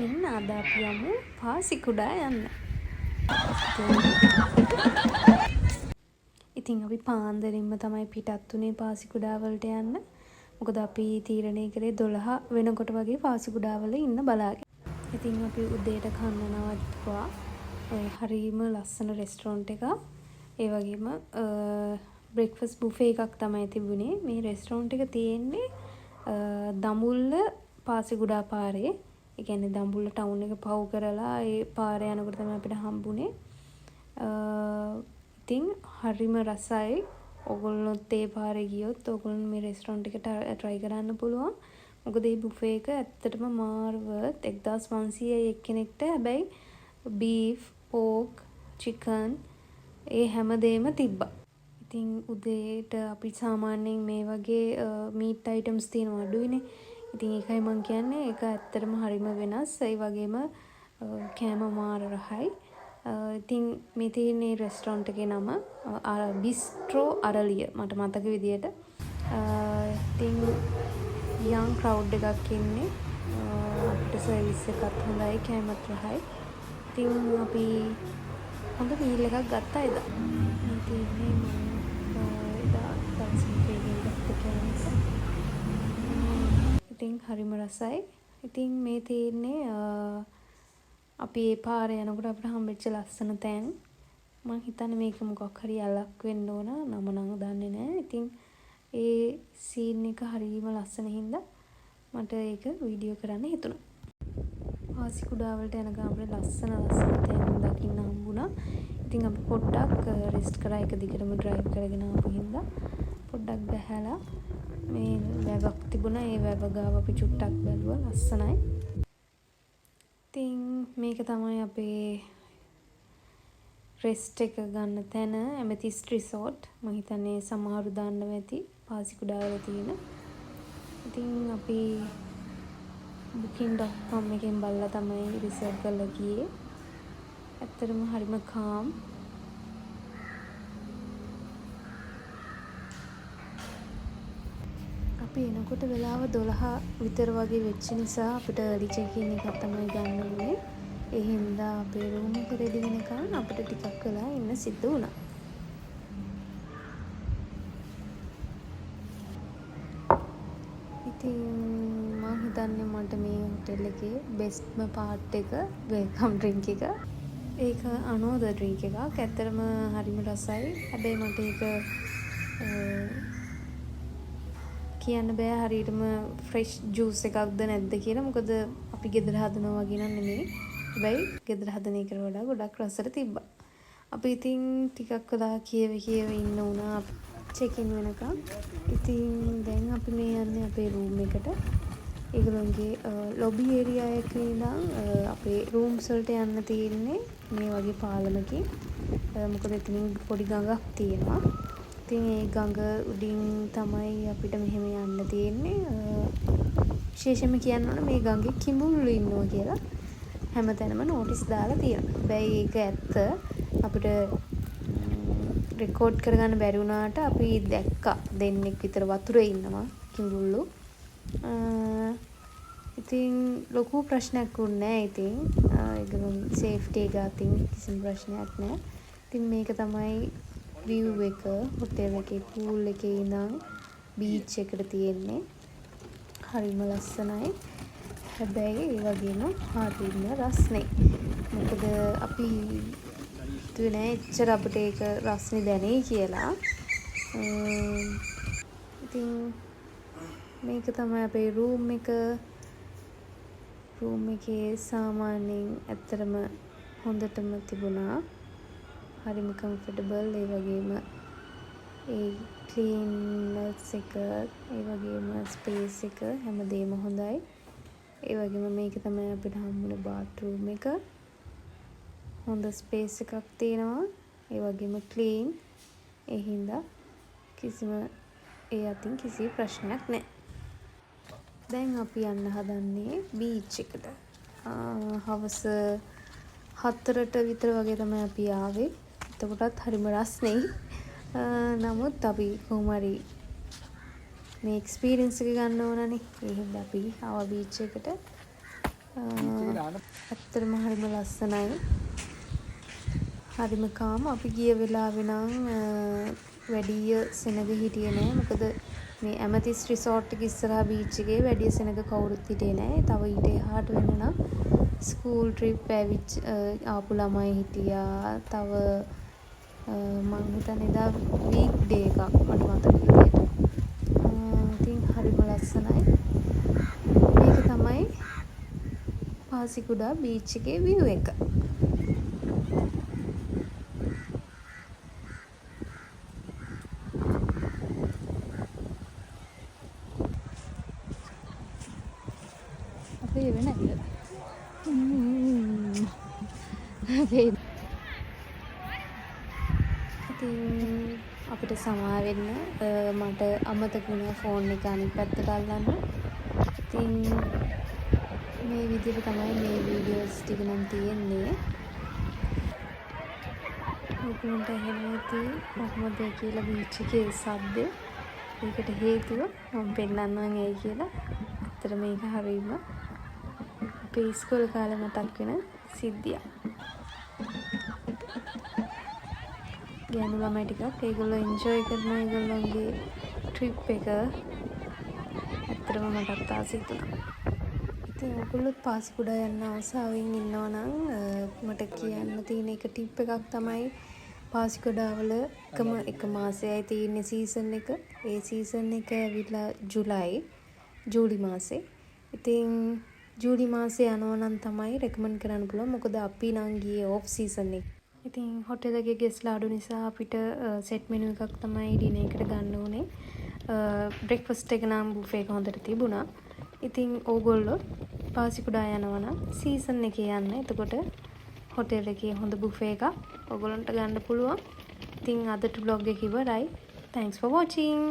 එන්න අද අපි යමු පාසිකුඩා යන්න. ඉතින් අපි පාන්දරින්ම තමයි පිටත් වුණේ පාසිකුඩා වලට යන්න. මොකද අපි තීරණය කරේ 12 වෙනකොට වගේ පාසිකුඩා වල ඉන්න බලාගෙන. ඉතින් අපි උදේට කන්න නවත්තුවා. හරිම ලස්සන රෙස්ටොරන්ට් එකක්. ඒ වගේම බ්‍රෙක්ෆාස්ට් බුෆේ එකක් තමයි තිබුණේ. මේ රෙස්ටොරන්ට් එක තියෙන්නේ දඹුල්ල පාසිකුඩා පාරේ. ඒ කියන්නේ දඹුල්ල ටවුන් එක පහු කරලා ඒ පාරේ යනකොට තමයි අපිට හම්බුනේ. ඉතින් හරිම රසයි. ඔයගොල්ලොත් ඒ පාරේ ගියොත් ඔයගොල්ලෝ මේ රෙස්ටොරන්ට් එකට try කරන්න පුළුවන්. මොකද මේ බුෆේ එක ඇත්තටම මාර්වර්ත් 1500යි එක්කෙනෙක්ට. හැබැයි beef, pork, chicken ඒ හැමදේම තිබ්බා. ඉතින් උදේට අපි සාමාන්‍යයෙන් මේ වගේ meat items තියෙනවා අඩුයිනේ. ඉතින් ඒකයි මම කියන්නේ ඒක ඇත්තටම හරිම වෙනස්. ඒ වගේම කෑම මාර රහයි. ඉතින් මේ තියෙන රෙස්ටොරන්ට් එකේ නම බිස්ට්‍රෝ අරලිය මට මතක විදියට. ඉතින් young crowd එකක් ඉන්නේ. අපිට සර්විස් එකත් හොඳයි, කෑමත් රහයි. ඉතින් අපි හොඳ මීල් එකක් ගත්තා එදා. මේ තියෙන්නේ මම එදා දවසේදී ගත්ත කෑම. ඉතින් හරිම රසයි. ඉතින් මේ තියෙන්නේ අපි ඒ පාරේ යනකොට අපිට හම්බෙච්ච ලස්සන තැන්. මම හිතන්නේ මේක මොකක් හරි අලක් වෙන්න ඕන. නම නම් දන්නේ නැහැ. ඉතින් ඒ සීන් එක හරිම ලස්සන හින්දා මට ඒක වීඩියෝ කරන්න හිතුණා. පාසිකුඩා වලට යන ගාමේ ලස්සන තැන් දකින්න හම්බුණා. ඉතින් අපි පොඩ්ඩක් රෙස්ට් කරා. එක දිගටම ඩ්‍රයිව් කරගෙන ආපු හින්දා පොඩ්ඩක් බැහැලා මේ වැවක් තිබුණා. ඒ වැව ගාව අපි චුට්ටක් බැලුවා. ලස්සනයි. ඉතින් මේක තමයි අපේ රෙස්ට් එක ගන්න තැන. ඇමතිස්ට් රිසෝට්. මම හිතන්නේ සමහරු දන්නව ඇති පාසිකුඩා වල තියෙන. ඉතින් අපි booking.com එකෙන් බලලා තමයි රිසර්ව් කරලා ගියේ. ඇත්තටම හරිම කාම්. අපි එනකොට වෙලාව 12 විතර වගේ වෙච්ච නිසා අපිට early check-in එකක් තමයි ගන්න ඕනේ. ඒ හින්දා අපේ room එක ready වෙනකන් අපිට ටිකක් වෙලා ඉන්න සිද්ධ වුණා. ඉතින් මම හිතන්නේ මට මේ hotel එකේ bestම part එක welcome drink එක. ඒක අනෝදා drink එකක්. ඇත්තටම හරිම රසයි. හැබැයි මට ඒක කියන්න බෑ හරියටම ෆ්‍රෙෂ් ජූස් එකක්ද නැද්ද කියලා. මොකද අපි ගෙදර හදනවා වගේ නම් නෙමෙයි. හැබැයි ගෙදර හදන එකට වඩා ගොඩක් රසට තිබ්බා. අපි ඉතින් ටිකක් වෙලා කියව ඉන්න උනා check in වෙනකම්. ඉතින් දැන් අපි මේ යන්නේ අපේ room එකට. ඒගොල්ලන්ගේ lobby area එකේ ඉඳන් අපේ rooms වලට යන්න තියෙන්නේ මේ වගේ පාලමකින්. මොකද එතනින් පොඩි ගඟක් තියෙනවා. ඉතින් ඒ ගඟ උඩින් තමයි අපිට මෙහෙම යන්න තියෙන්නේ. විශේෂයෙන්ම කියන්න ඕන මේ ගඟේ කිඹුල්ලු ඉන්නවා කියලා හැමතැනම නෝටිස් දාලා තියෙනවා. හැබැයි ඒක ඇත්ත. අපිට රෙකෝඩ් කරගන්න බැරි වුණාට අපි දැක්කා දෙන්නෙක් විතර වතුරේ ඉන්නවා කිඹුල්ලු. ඉතින් ලොකු ප්‍රශ්නයක් වුණේ නැහැ. ඉතින් ඒගොල්ලෝ සේෆ්ටි එක අතින් කිසිම ප්‍රශ්නයක් නැහැ. ඉතින් මේක තමයි view එක hotel එකේ pool එකේ ඉඳන් beach එකට තියෙන්නේ. හරිම ලස්සනයි. හැබැයි ඒ වගේම හරිම රස්නේ. මොකද අපි හිතුවේ නෑ එච්චර අපිට ඒක රස්නේ දැනෙයි කියලා. ඉතින් මේක තමයි අපේ room එක. room එකේ සාමාන්‍යයෙන් ඇත්තටම හොඳටම තිබුණා. හරිම comfortable. ඒ වගේම ඒ cleanness එක, ඒ වගේම space එක හැමදේම හොඳයි. ඒ වගේම මේක තමයි අපිට හම්බුනේ bathroom එක. හොඳ space එකක් තියෙනවා. ඒ වගේම clean. ඒ හින්දා කිසිම ඒ අතින් කිසි ප්‍රශ්නයක් නැහැ. දැන් අපි යන්න හදන්නේ beach එකට. හවස 4ට විතර වගේ තමයි අපි ආවේ. එතකොටත් හරිම රස්නේ. නමුත් අපි කොහොම හරි මේ එක්ස්පීරියන්ස් එක ගන්න ඕනනේ. ඒ හින්දා අපි ආවා බීච් එකට. ඇත්තටම හරිම ලස්සනයි. හරිම කාම. අපි ගිය වෙලාවේ නම් වැඩිය සෙනග හිටියේ නෑ. මොකද මේ ඇමතිස් රිසෝට් එක ඉස්සරහා බීච් එකේ වැඩිය සෙනග කවුරුත් හිටියේ නෑ. තව ඊට එහාට වෙන්න නම් ස්කූල් ට්‍රිප් ආපු ළමයි හිටියා. තව මං හිතන්නේ එදා වීක් ඩේ එකක් මට මතක විදියට. ඉතින් හරිම ලස්සනයි. මේක තමයි පාසිකුඩා බීච් එකේ view එක. අපේ වෙන ඉතින් අපිට සමා වෙන්න මට අමතක වුණා ෆෝන් එක අනිත් පැත්තට අල්ලන්න. ඉතින් මේ විදිහට තමයි මේ වීඩියෝස් ටික නම් තියෙන්නේ. ඔයගොල්ලන්ට ඇහෙන්නේ නැති කොහොමද කියලා බීච් එකේ සද්ද. ඒකට හේතුව මම පෙන්නන්නම් ඇයි කියලා. ඇත්තට මේක හරියම අපේ ඉස්කෝලේ කාලේ මතක් වෙන සිද්ධියක්. ගෑනු ළමයි ටිකක් ඒගොල්ලෝ එන්ජොයි කරන ඒගොල්ලන්ගේ ට්‍රිප් එක ඇත්තටම මටත් ආසයි තුනා. ඉතින් ඔයගොල්ලොත් පාසිකුඩා යන්න ආසාවෙන් ඉන්නවා නම් මට කියන්න තියෙන එක ටිප් එකක් තමයි පාසිකුඩාවල එක මාසයයි තියෙන්නේ සීසන් එක. ඒ සීසන් එක ඇවිල්ලා ජූලි මාසේ. ඉතින් ජූලි මාසේ යනවා නම් තමයි රෙකමන්ඩ් කරන්න පුළුවන්. මොකද අපි නම් ගියේ ඕෆ් සීසන් එක. ඉතින් හොටෙල් එකේ ගෙස්ලා අඩු නිසා අපිට සෙට් මෙනු එකක් තමයි ඩිනර් එකට ගන්න ඕනේ. බ්‍රෙක්ෆාස්ට් එක නම් බුෆේ එක හොඳට තිබුණා. ඉතින් ඕගොල්ලෝ පාසිකුඩා යනවා නම් සීසන් එකේ යන්න. එතකොට හොටෙල් එකේ හොඳ බුෆේ එකක් ඕගොල්ලන්ට ගන්න පුළුවන්. ඉතින් අදට vlog එක ඉවරයි. Thanks for watching.